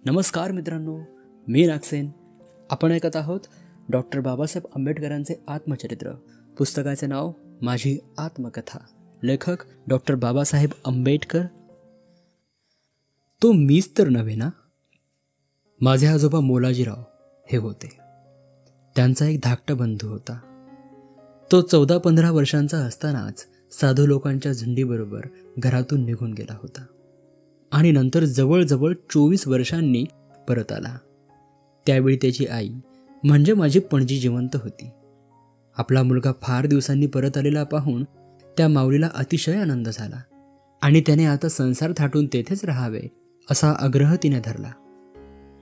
नमस्कार मित्रांनो, मी नागसेन. आपण ऐकत आहोत डॉक्टर बाबासाहेब आंबेडकरांचे आत्मचरित्र. पुस्तकाचे नाव माझी आत्मकथा. लेखक डॉक्टर बाबासाहेब आंबेडकर. तो मीच तर नव्हे ना. माझे आजोबा मोलाजीराव हे होते. त्यांचा एक धाकटा बंधू होता. तो 14-15 वर्षांचा असतानाच साधू लोकांच्या झुंडीबरोबर घरातून निघून गेला होता आणि नंतर जवळजवळ 24 वर्षांनी परत आला. त्यावेळी त्याची आई म्हणजे माझी पणजी जिवंत होती. आपला मुलगा फार दिवसांनी परत आलेला पाहून त्या माऊलीला अतिशय आनंद झाला आणि त्याने आता संसार थाटून तेथेच राहावे असा आग्रह तिने धरला.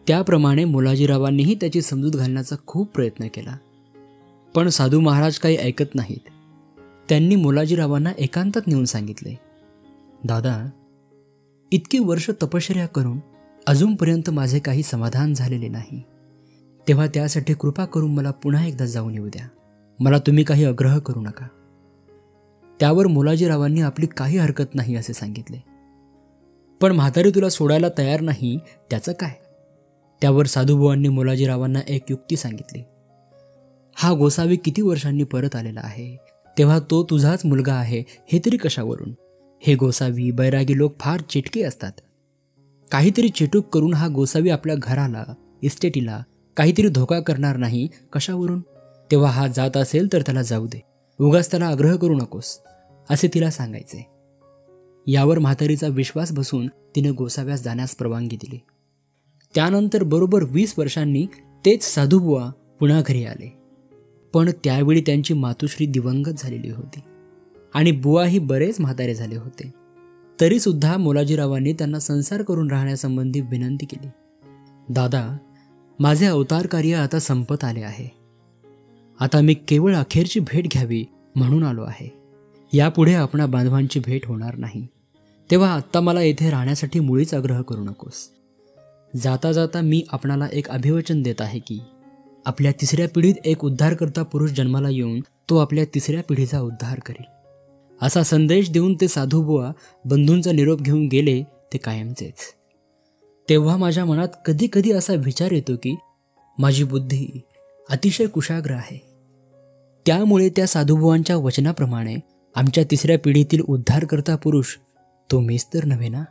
त्याप्रमाणे मोलाजीरावांनीही त्याची समजूत घालण्याचा खूप प्रयत्न केला, पण साधू महाराज काही ऐकत नाहीत. त्यांनी मोलाजीरावांना एकांतात नेऊन सांगितले, दादा, इतकी वर्ष तपश्चर्या करून अजूनपर्यंत माझे काही समाधान झालेले नाही. तेव्हा त्यासाठी कृपा करून मला पुन्हा एकदा जाऊन येऊ द्या. मला तुम्ही काही आग्रह करू नका. त्यावर मोलाजीरावांनी आपली काही हरकत नाही असे सांगितले. पण म्हातारी तुला सोडायला तयार नाही, त्याचं काय? त्यावर साधूबुवांनी मोलाजीरावांना एक युक्ती सांगितली. हा गोसावी किती वर्षांनी परत आलेला आहे, तेव्हा तो तुझाच मुलगा आहे हे तरी कशावरून? हे गोसावी बैरागी लोक फार चिटके असतात. काहीतरी चिटूक करून हा गोसावी आपल्या घराला, इस्टेटीला काहीतरी धोका करणार नाही कशावरून? तेव्हा हा जात असेल तर त्याला जाऊ दे, उगाच त्याला आग्रह करू नकोस असे तिला सांगायचे. यावर म्हातारीचा विश्वास बसून तिने गोसाव्यास जाण्यास परवानगी दिली. त्यानंतर बरोबर 20 वर्षांनी तेच साधूबुवा पुन्हा घरी आले. पण त्यावेळी त्यांची मातुश्री दिवंगत झालेली होती आणि बुवाही बरेच म्हातारे झाले होते. तरी सुद्धा मोलाजीरावांनी त्यांना संसार करून राहण्यासंबंधी विनंती केली. दादा, माझे अवतार कार्य आता संपत आले आहे. आता मी केवळ अखेरची भेट घ्यावी म्हणून आलो आहे. यापुढे आपणा बांधवांची भेट होणार नाही. तेव्हा आत्ता मला येथे राहण्यासाठी मुळीच आग्रह करू नकोस. जाता जाता मी आपणाला एक अभिवचन देत आहे की आपल्या 3ऱ्या पिढीत एक उद्धारकर्ता पुरुष जन्माला येऊन तो आपल्या 3ऱ्या पिढीचा उद्धार करेल. असा संदेश देऊन ते साधूबुवा बंधूंचा निरोप घेऊन गेले ते कायमचेच. तेव्हा माझ्या मनात कधी कधी असा विचार येतो की माझी बुद्धी अतिशय कुशाग्र आहे. त्यामुळे त्या साधूबुवांच्या वचनाप्रमाणे आमच्या 3ऱ्या पिढीतील उद्धारकर्ता पुरुष तो मीच तर नव्हे ना.